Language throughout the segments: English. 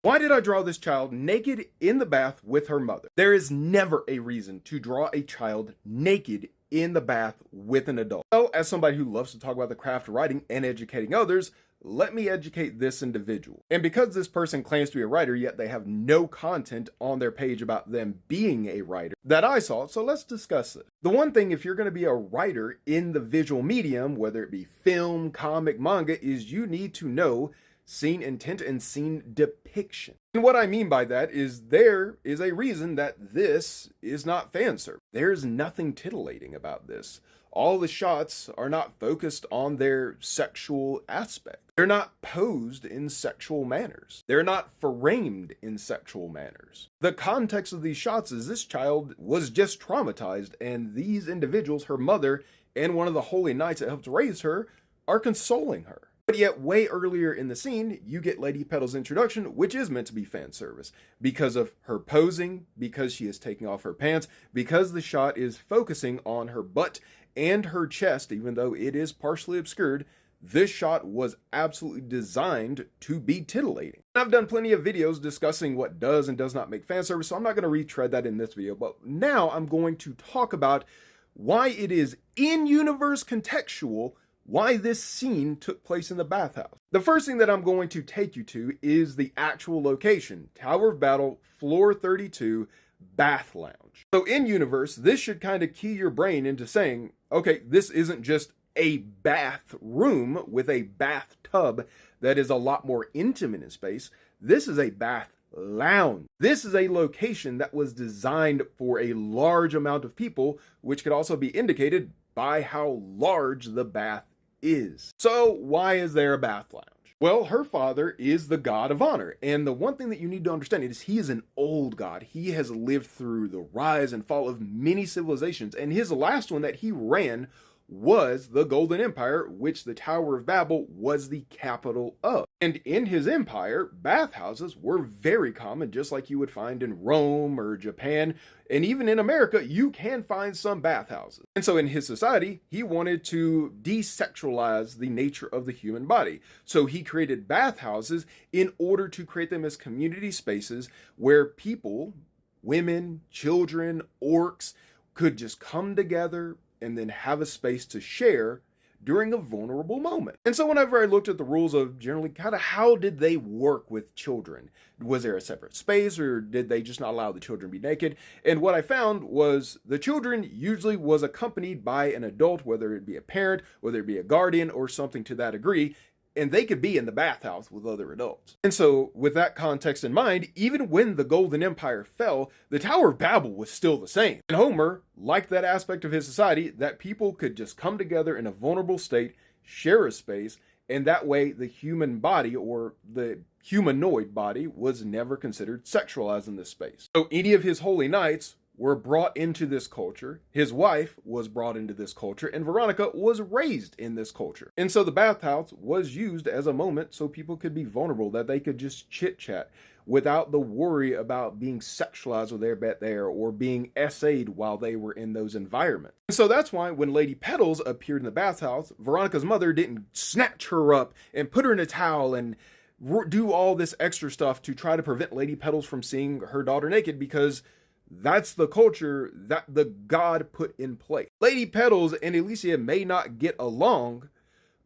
Why did I draw this child naked in the bath with her mother? There is never a reason to draw a child naked in the bath with an adult. So, as somebody who loves to talk about the craft of writing and educating others, let me educate this individual. And because this person claims to be a writer, yet they have no content on their page about them being a writer that I saw, so let's discuss it. The one thing, if you're going to be a writer in the visual medium, whether it be film, comic, manga, is you need to know scene intent and scene depiction. And what I mean by that is there is a reason that this is not fan service. There's nothing titillating about this. All the shots are not focused on their sexual aspect. They're not posed in sexual manners. They're not framed in sexual manners. The context of these shots is this child was just traumatized, and these individuals, her mother and one of the holy knights that helped raise her, are consoling her. But yet, way earlier in the scene, you get Lady Petal's introduction, which is meant to be fan service, because of her posing, because she is taking off her pants, because the shot is focusing on her butt and her chest, even though it is partially obscured. This shot was absolutely designed to be titillating. I've done plenty of videos discussing what does and does not make fan service, so I'm not going to retread that in this video, but now I'm going to talk about why it is in-universe contextual, why this scene took place in the bathhouse. The first thing that I'm going to take you to is the actual location, Tower of Battle, floor 32, bath lounge. So in universe, this should kind of key your brain into saying, okay, this isn't just a bathroom with a bathtub that is a lot more intimate in space. This is a bath lounge. This is a location that was designed for a large amount of people, which could also be indicated by how large the bath is. So why is there a bath lounge? Well, her father is the god of honor, and the one thing that you need to understand is he is an old god. He has lived through the rise and fall of many civilizations, and his last one that he ran was the Golden Empire, which the Tower of Babel was the capital of. And in his empire, bathhouses were very common, just like you would find in Rome or Japan, and even in America, you can find some bathhouses. And so in his society, he wanted to desexualize the nature of the human body. So he created bathhouses in order to create them as community spaces where people, women, children, orcs, could just come together and then have a space to share during a vulnerable moment. And so whenever I looked at the rules of generally kind of how did they work with children, was there a separate space or did they just not allow the children to be naked? And what I found was the children usually was accompanied by an adult, whether it be a parent, whether it be a guardian or something to that degree, and they could be in the bathhouse with other adults. And so with that context in mind, even when the Golden Empire fell, the Tower of Babel was still the same. And Homer liked that aspect of his society, that people could just come together in a vulnerable state, share a space, and that way the human body or the humanoid body was never considered sexualized in this space. So any of his holy knights were brought into this culture, his wife was brought into this culture, and Veronica was raised in this culture. And so the bathhouse was used as a moment so people could be vulnerable, that they could just chit-chat without the worry about being sexualized with their bet there or being essayed while they were in those environments. And so that's why when Lady Petals appeared in the bathhouse, Veronica's mother didn't snatch her up and put her in a towel and do all this extra stuff to try to prevent Lady Petals from seeing her daughter naked, because that's the culture that the god put in place. Lady Petals and Alicia may not get along,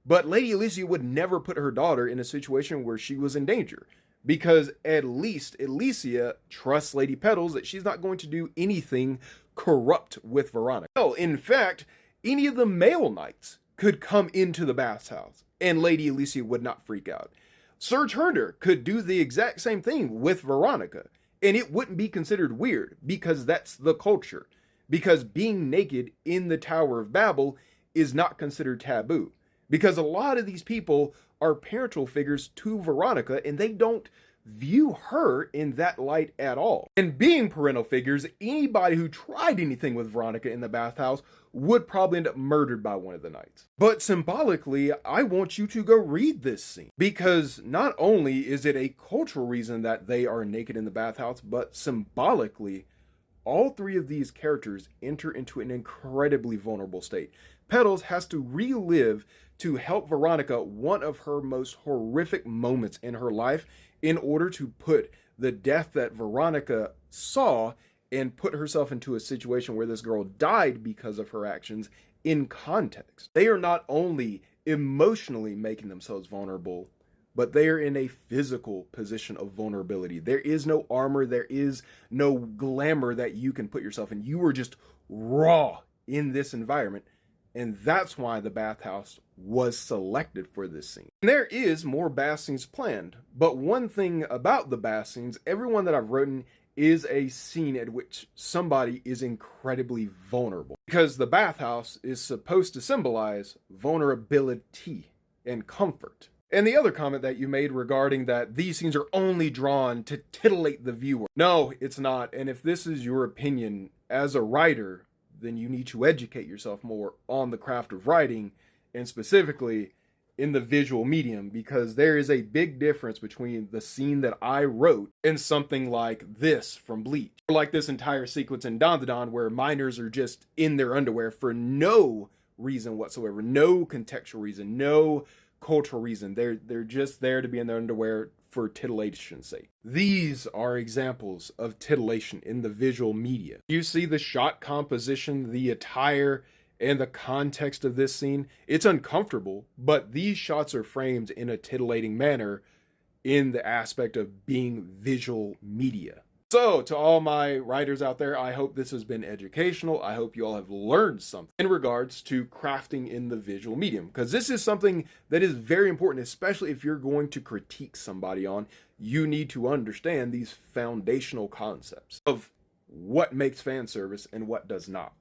but Lady Alicia would never put her daughter in a situation where she was in danger, because at least Alicia trusts Lady Petals that she's not going to do anything corrupt with Veronica. Hell, in fact, any of the male knights could come into the bathhouse and Lady Alicia would not freak out. Sir Turner could do the exact same thing with Veronica, and it wouldn't be considered weird, because that's the culture. Because being naked in the Tower of Babel is not considered taboo. Because a lot of these people are parental figures to Veronica, and they don't view her in that light at all. And being parental figures, anybody who tried anything with Veronica in the bathhouse would probably end up murdered by one of the knights. But symbolically, I want you to go read this scene, because not only is it a cultural reason that they are naked in the bathhouse, but symbolically, all three of these characters enter into an incredibly vulnerable state. Petals has to relive to help Veronica one of her most horrific moments in her life, in order to put the death that Veronica saw and put herself into a situation where this girl died because of her actions in context. They are not only emotionally making themselves vulnerable, but they are in a physical position of vulnerability. There is no armor, there is no glamour that you can put yourself in. You are just raw in this environment, and that's why the bathhouse was selected for this scene. And there is more bath scenes planned, but one thing about the bath scenes, everyone that I've written is a scene at which somebody is incredibly vulnerable, because the bathhouse is supposed to symbolize vulnerability and comfort. And the other comment that you made regarding that these scenes are only drawn to titillate the viewer. No, it's not. And if this is your opinion as a writer, then you need to educate yourself more on the craft of writing, and specifically in the visual medium, because there is a big difference between the scene that I wrote and something like this from Bleach, or like this entire sequence in Dandadan where minors are just in their underwear for no reason whatsoever, no contextual reason, no cultural reason. They're just there to be in their underwear for titillation's sake. These are examples of titillation in the visual media. You see the shot composition, the attire, and the context of this scene. It's uncomfortable, but these shots are framed in a titillating manner in the aspect of being visual media. So, to all my writers out there, I hope this has been educational. I hope you all have learned something in regards to crafting in the visual medium, because this is something that is very important, especially if you're going to critique somebody on. You need to understand these foundational concepts of what makes fan service and what does not.